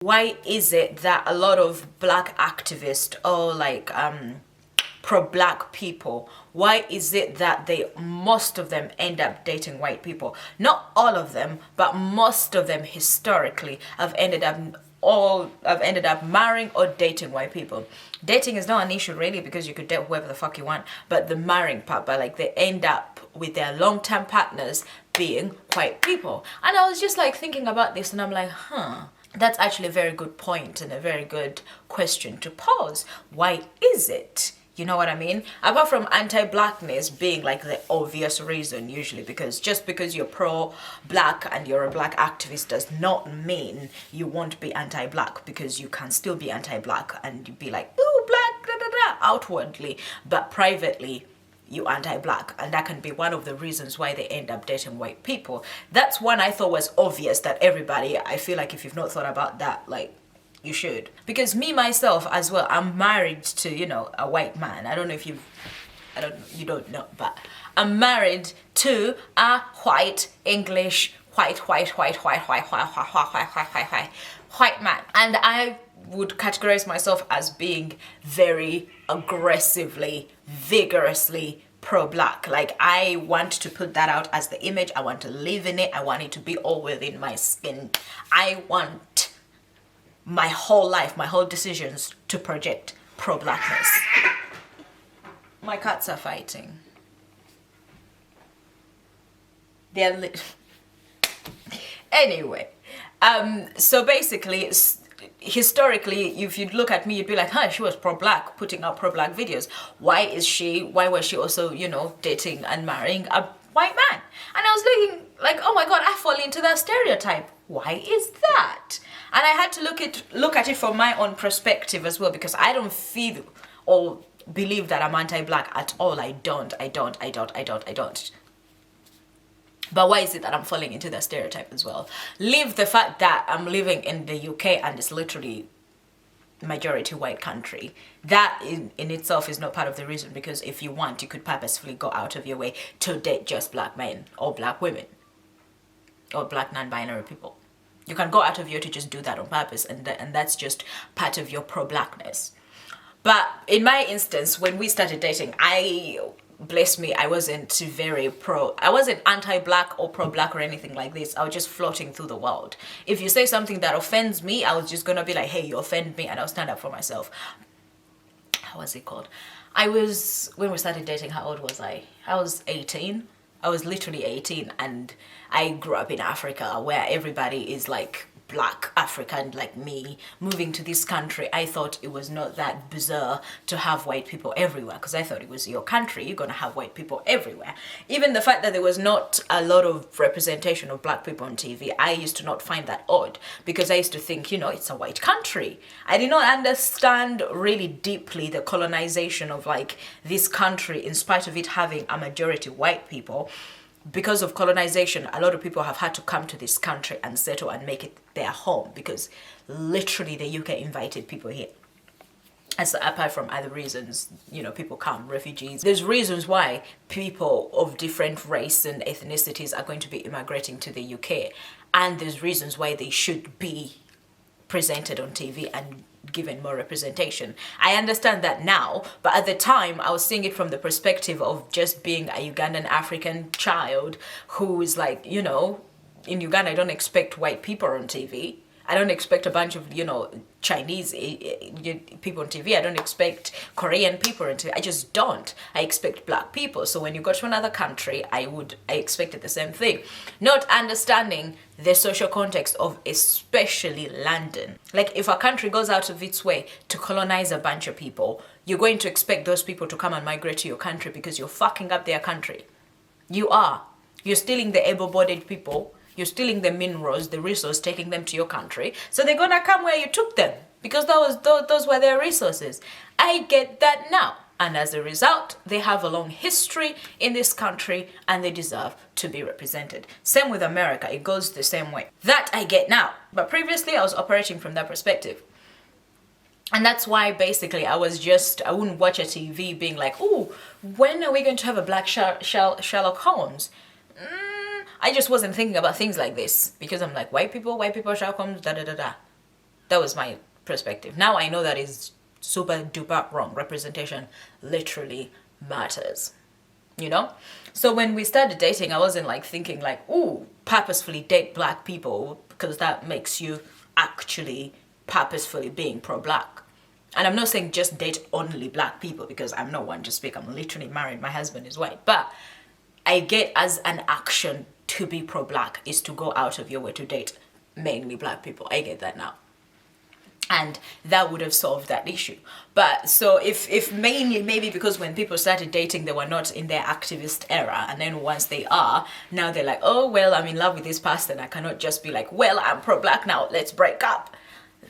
Why is it that a lot of black activists or like pro-black people, why is it that most of them end up dating white people? Not all of them, but most of them historically have ended up marrying or dating white people. Dating is not an issue really, because you could date whoever the fuck you want, but the marrying part, but like they end up with their long-term partners being white people. And I was just like thinking about this and I'm like, that's actually a very good point and a very good question to pose. Why is it? You know what I mean? Apart from anti-blackness being like the obvious reason usually, because just because you're pro-black and you're a black activist does not mean you won't be anti-black, because you can still be anti-black and you be like, ooh, black, da da da, outwardly, but privately you anti-black, and that can be one of the reasons why they end up dating white people. That's one I thought was obvious that everybody, I feel like if you've not thought about that, like, you should. Because me myself as well, I'm married to, you know, a white man. I don't know if you don't know, but I'm married to a white English white man, and I would categorize myself as being very aggressively, vigorously pro-black. Like, I want to put that out as the image. I want to live in it. I want it to be all within my skin. I want my whole life, my whole decisions to project pro-blackness. My cats are fighting. They're anyway, so basically, historically, if you'd look at me, you'd be like, huh, she was pro-black, putting out pro-black videos. Why was she also, you know, dating and marrying a white man? And I was looking like, oh my god, I fall into that stereotype. Why is that? And I had to look at it from my own perspective as well, because I don't feel or believe that I'm anti-black at all. I don't. But why is it that I'm falling into that stereotype as well? Leave the fact that I'm living in the UK and it's literally majority white country. That in itself is not part of the reason, because if you want, you could purposefully go out of your way to date just black men or black women or black non-binary people. You can go out of your way to just do that on purpose, and that's just part of your pro-blackness. But in my instance, when we started dating, bless me, I wasn't anti-black or pro-black or anything like this. I was just floating through the world. If you say something that offends me, I was just gonna be like, hey, you offend me, and I'll stand up for myself. How was it called? When we started dating, how old was I? I was 18. I was literally 18, and I grew up in Africa where everybody is like black African like me. Moving to this country, I thought it was not that bizarre to have white people everywhere, because I thought it was your country, you're gonna have white people everywhere. Even the fact that there was not a lot of representation of black people on TV, I used to not find that odd, because I used to think, you know, it's a white country. I did not understand really deeply the colonization of like this country, in spite of it having a majority white people. Because of colonization, a lot of people have had to come to this country and settle and make it their home, because literally the UK invited people here. And so apart from other reasons, you know, people come, refugees. There's reasons why people of different race and ethnicities are going to be immigrating to the UK. And there's reasons why they should be presented on TV and given more representation. I understand that now, but at the time I was seeing it from the perspective of just being a Ugandan African child who is like, you know, in Uganda I don't expect white people on TV. I don't expect a bunch of, you know, Chinese people on TV. I don't expect Korean people on TV. I just don't. I expect black people. So when you go to another country, I expected the same thing. Not understanding the social context of especially London. Like, if a country goes out of its way to colonize a bunch of people, you're going to expect those people to come and migrate to your country, because you're fucking up their country. You are. You're stealing the able-bodied people. You're stealing the minerals, the resource, taking them to your country. So they're gonna come where you took them, because those were their resources. I get that now. And as a result, they have a long history in this country and they deserve to be represented. Same with America, it goes the same way. That I get now. But previously I was operating from that perspective. And that's why basically I wouldn't watch a TV being like, oh, when are we going to have a black Sherlock Holmes? I just wasn't thinking about things like this, because I'm like, white people, Sherlock Holmes, da da da da. That was my perspective. Now I know that is super duper wrong. Representation literally matters, you know? So when we started dating, I wasn't like thinking like, ooh, purposefully date black people, because that makes you actually purposefully being pro-black. And I'm not saying just date only black people, because I'm not one to speak. I'm literally married. My husband is white. But I get as an action to be pro-black is to go out of your way to date mainly black people. I get that now. And that would have solved that issue. But so if mainly, maybe because when people started dating, they were not in their activist era. And then once they are, now they're like, oh, well, I'm in love with this person. I cannot just be like, well, I'm pro-black now, let's break up.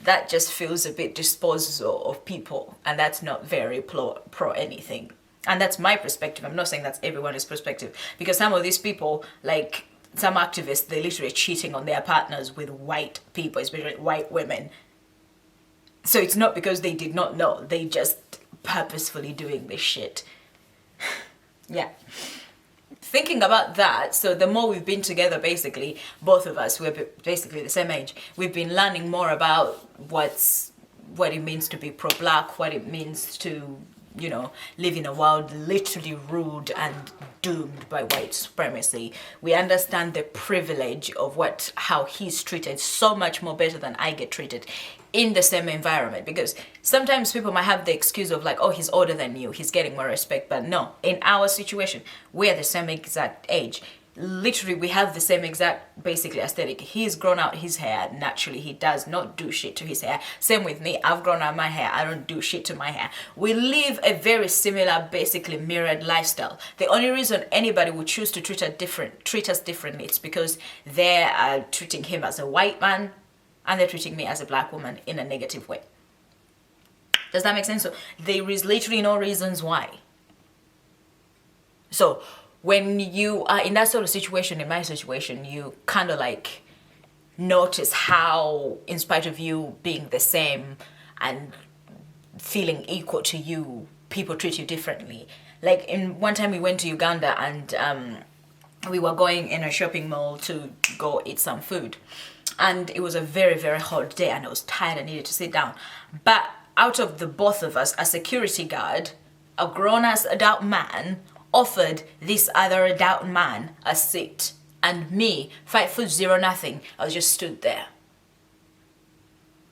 That just feels a bit disposal of people. And that's not very pro anything. And that's my perspective. I'm not saying that's everyone's perspective. Because some of these people, like some activists, they're literally cheating on their partners with white people, especially white women. So it's not because they did not know. They just purposefully doing this shit. Yeah. Thinking about that, so the more we've been together, basically, both of us, we're basically the same age, we've been learning more about what it means to be pro-black, what it means to, you know, live in a world literally ruled and doomed by white supremacy. We understand the privilege of how he's treated so much more better than I get treated in the same environment, because sometimes people might have the excuse of like, oh, he's older than you, he's getting more respect. But no, in our situation, we're the same exact age. Literally, we have the same exact basically aesthetic. He's grown out his hair naturally. He does not do shit to his hair. Same with me. I've grown out my hair. I don't do shit to my hair. We live a very similar, basically mirrored lifestyle. The only reason anybody would choose to treat us differently, it's because they are treating him as a white man and they're treating me as a black woman in a negative way. Does that make sense? So there is literally no reasons why. So when you are in that sort of situation, in my situation, you kind of like notice how, in spite of you being the same and feeling equal to you, people treat you differently. Like one time we went to Uganda and we were going in a shopping mall to go eat some food. And it was a very, very hot day and I was tired. I needed to sit down. But out of the both of us, a security guard, a grown-ass adult man, offered this other adult man a seat. And me, 5'0" nothing, I was just stood there.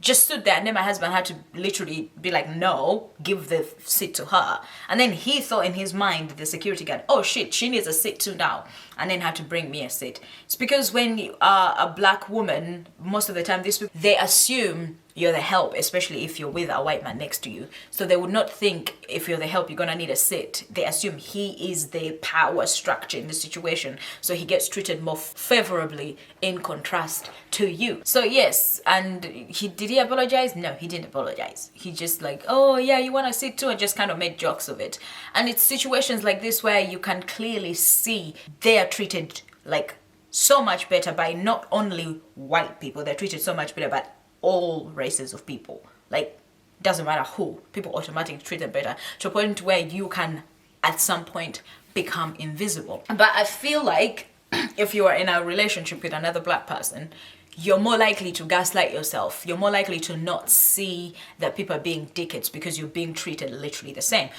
Just stood there, and then my husband had to literally be like, no, give the seat to her. And then he thought in his mind, the security guard, oh shit, she needs a seat too now. And then had to bring me a seat. It's because when you are a black woman, most of the time, they assume you're the help, especially if you're with a white man next to you. So they would not think if you're the help, you're gonna need a seat. They assume he is the power structure in the situation. So he gets treated more favorably in contrast to you. So yes, and did he apologize? No, he didn't apologize. He just like, oh yeah, you want a seat too, and just kind of made jokes of it. And it's situations like this where you can clearly see they are treated like so much better by not only white people, they're treated so much better by all races of people. Like, doesn't matter who, people automatically treat them better to a point where you can at some point become invisible. But I feel like if you are in a relationship with another black person, you're more likely to gaslight yourself. You're more likely to not see that people are being dickheads because you're being treated literally the same.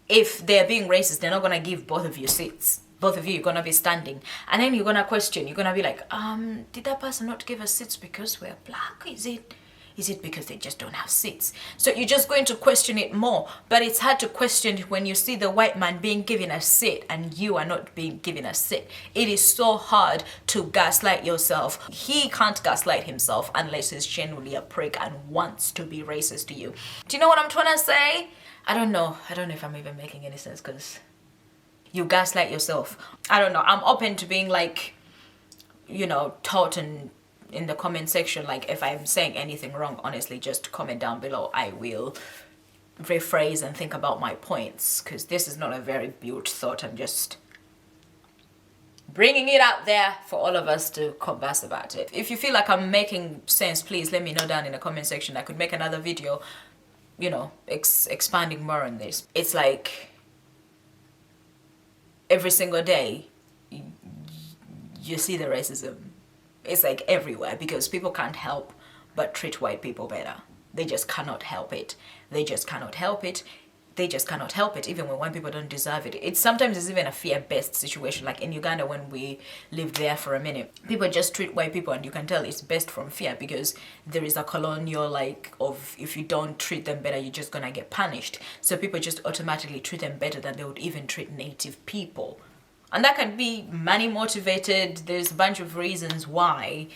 If they're being racist, they're not gonna give both of you seats. Both of you, you're gonna be standing, and then you're gonna question. You're gonna be like, did that person not give us seats because we're black? Is it because they just don't have seats? So you're just going to question it more. But it's hard to question it when you see the white man being given a seat and you are not being given a seat. It is so hard to gaslight yourself. He can't gaslight himself unless he's genuinely a prick and wants to be racist to you. Do you know what I'm trying to say? I don't know if I'm even making any sense, because you gaslight yourself. I don't know. I'm open to being like, you know, taught in the comment section. Like if I'm saying anything wrong, honestly, just comment down below. I will rephrase and think about my points, because this is not a very built thought. I'm just bringing it out there for all of us to converse about it. If you feel like I'm making sense, please let me know down in the comment section. I could make another video, you know, expanding more on this. It's like every single day you see the racism. It's like everywhere, because people can't help but treat white people better. They just cannot help it. They just cannot help it. They just cannot help it, even when white people don't deserve it. It's sometimes it's even a fear-based situation. Like in Uganda, when we lived there for a minute, people just treat white people, and you can tell it's based from fear, because there is a colonial like of, if you don't treat them better, you're just gonna get punished. So people just automatically treat them better than they would even treat native people. And that can be money motivated. There's a bunch of reasons why.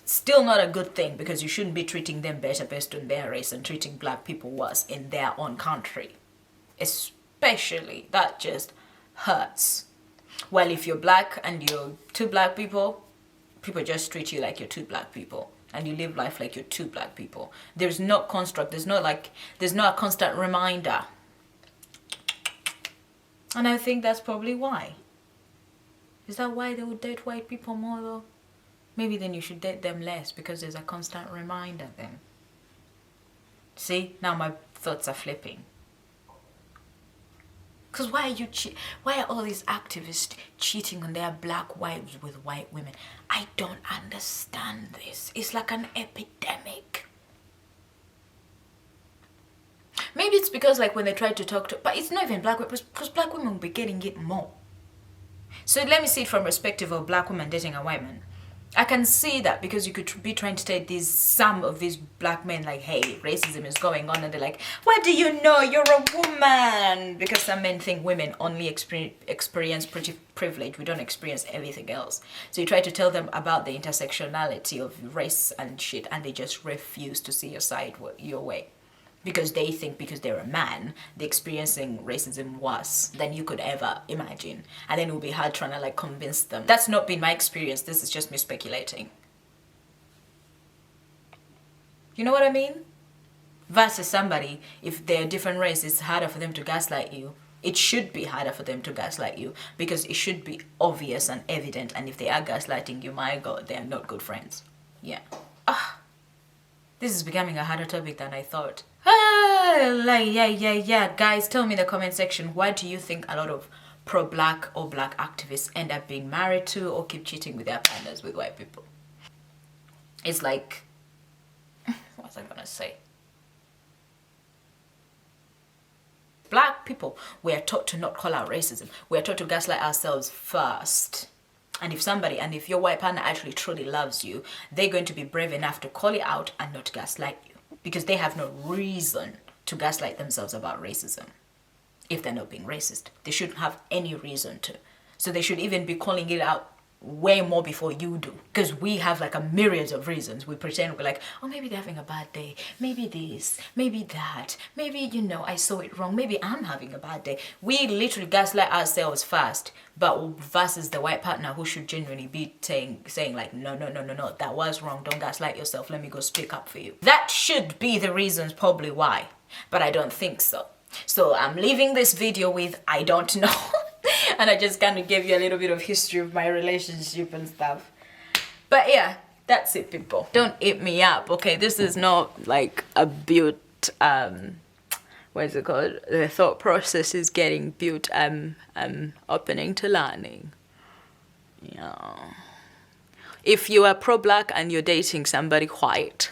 Still not a good thing, because you shouldn't be treating them better based on their race and treating black people worse in their own country. Especially, that just hurts. Well, if you're black and you're two black people, people just treat you like you're two black people, and you live life like you're two black people. There's no construct, there's no a constant reminder. And I think that's probably why. Is that why they would date white people more though? Maybe then you should date them less, because there's a constant reminder then. See, now my thoughts are flipping. Because why are all these activists cheating on their black wives with white women? I don't understand this. It's like an epidemic. Maybe it's because like when they try to talk to, but it's not even black women, because black women will be getting it more. So let me see it from perspective of black women dating a white man. I can see that, because you could be trying to tell some of these black men like, hey, racism is going on, and they're like, what do you know? You're a woman. Because some men think women only experience privilege. We don't experience everything else. So you try to tell them about the intersectionality of race and shit, and they just refuse to see your side your way. Because they think because they're a man, they're experiencing racism worse than you could ever imagine. And then it will be hard trying to like convince them. That's not been my experience. This is just me speculating. You know what I mean? Versus somebody, if they're a different race, it's harder for them to gaslight you. It should be harder for them to gaslight you, because it should be obvious and evident. And if they are gaslighting you, my God, they are not good friends. Yeah. This is becoming a harder topic than I thought. Yeah. Guys, tell me in the comment section, why do you think a lot of pro-black or black activists end up being married to or keep cheating with their partners with white people? It's like, what was I gonna say? Black people, we are taught to not call out racism. We are taught to gaslight ourselves first. And if your white partner actually truly loves you, they're going to be brave enough to call it out and not gaslight you, because they have no reason to gaslight themselves about racism. If they're not being racist, they shouldn't have any reason to. So they should even be calling it out way more before you do, because we have like a myriad of reasons. We pretend we're like, oh, maybe they're having a bad day, maybe this, maybe that, maybe, I saw it wrong, maybe I'm having a bad day. We literally gaslight ourselves first, but versus the white partner who should genuinely be saying like, no, that was wrong, don't gaslight yourself, let me go speak up for you. That should be the reasons probably why, but I don't think so. So I'm leaving this video with I don't know. And I just kind of gave you a little bit of history of my relationship and stuff. But yeah, that's it, people. Don't eat me up, okay? This is not like a built, what is it called? The thought process is getting built, opening to learning. Yeah. If you are pro-black and you're dating somebody white,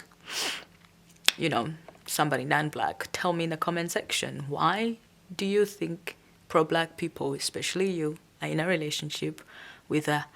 somebody non-black, tell me in the comment section, why do you think pro-black people, especially you, are in a relationship with a